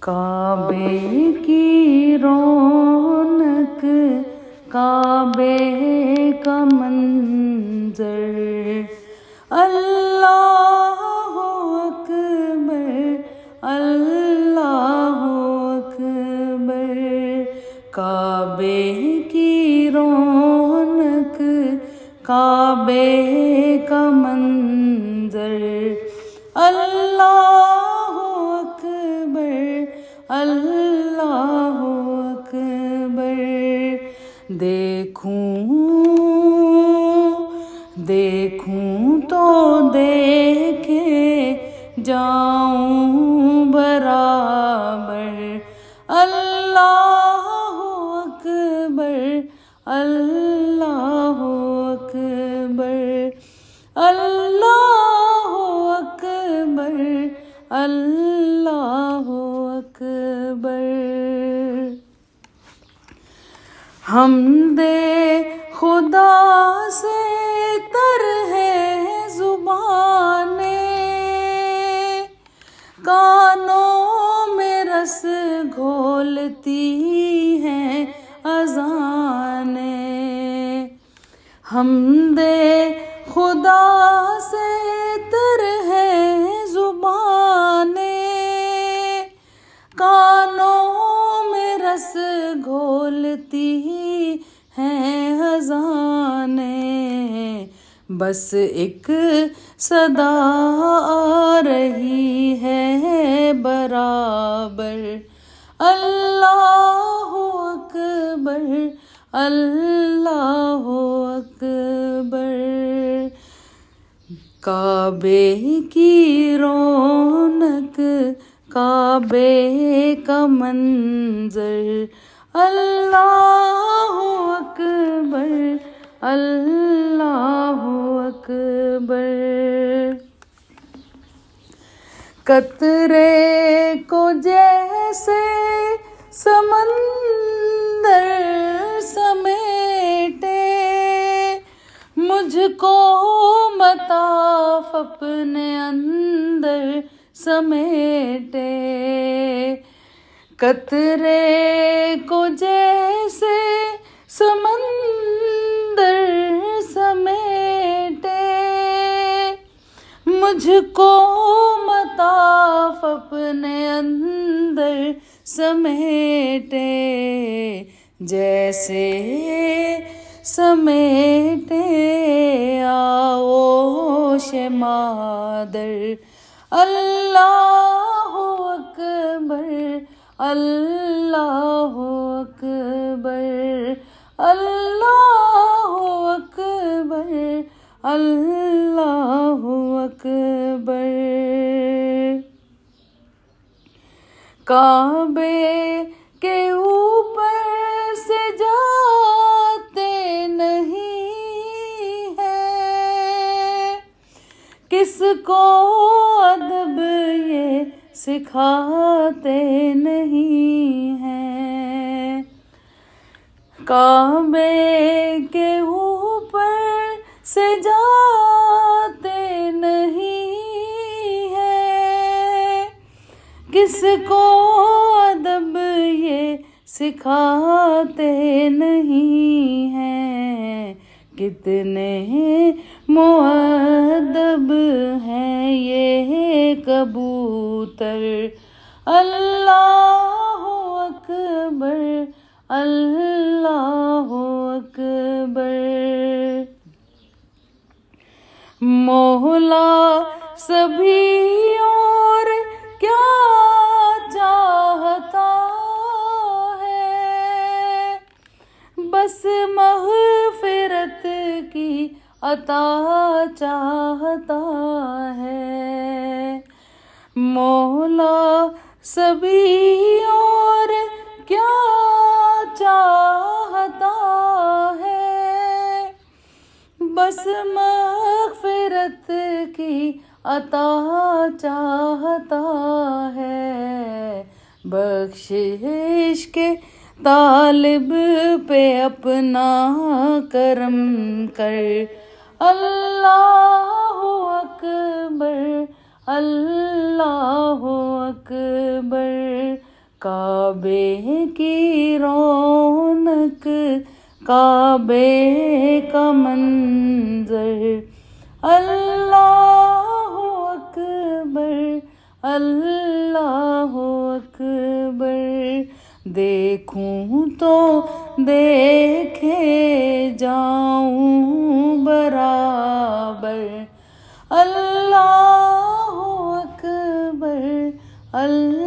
काबे की रौनक, काबे का मंजर, अल्लाह अकबर, अल्लाह अकबर। काबे की रौनक, काबे का मंजर, अल्लाह अकबर, अल्लाह अकबर। देखूं तो देखे जाऊं बराबर, अल्लाह अकबर, अल्लाह अकबर, अल्लाह अकबर, अल्लाह अकबर। हमदे खुदा से तर है जुबाने, कानों में रस घोलती हैं अज़ाने। हमदे खुदा से तर है जुबाने, कानों में रस घोलती हैं अज़ाने। बस एक सदा आ रही है बराबर, अल्लाह अकबर, अल्लाह अकबर। काबे की रौनक, काबे का मंजर, अल्लाह अकबर, अल्लाह अकबर। कतरे को जैसे समंदर समेटे, मुझको मताफ अपने अंदर समेटे। कतरे को जैसे समंदर समेटे, मुझको मताफ अपने अंदर समेटे। जैसे समेटे आओश मादर, अल्लाह अकबर, अल्लाह अकबर, अल्लाह अकबर, अल्लाह अकबर। काबे के ऊपर से जाते नहीं है, किसको अदब ये सिखाते नहीं हैं। काबे के ऊपर से जाते नहीं है, किसको अदब ये सिखाते नहीं हैं। कितने मुअद्दब हैं ये कबूतर, अल्लाह अकबर, अल्लाह अकबर। मौला सभी और क्या चाहता है, बस मग़फ़िरत की अता चाहता है। मौला सभी और क्या चाहता है, बस मग़फ़िरत की अता चाहता है। बख्शिश के तालिब पे अपना करम कर, अल्लाह अकबर, अल्लाह अकबर, काबे की रौनक, काबे का मंजर, अल्लाह अकबर, अल्लाह अकबर। देखूं तो देखे जाऊं बराबर, अल्लाह अकबर, अल्लाह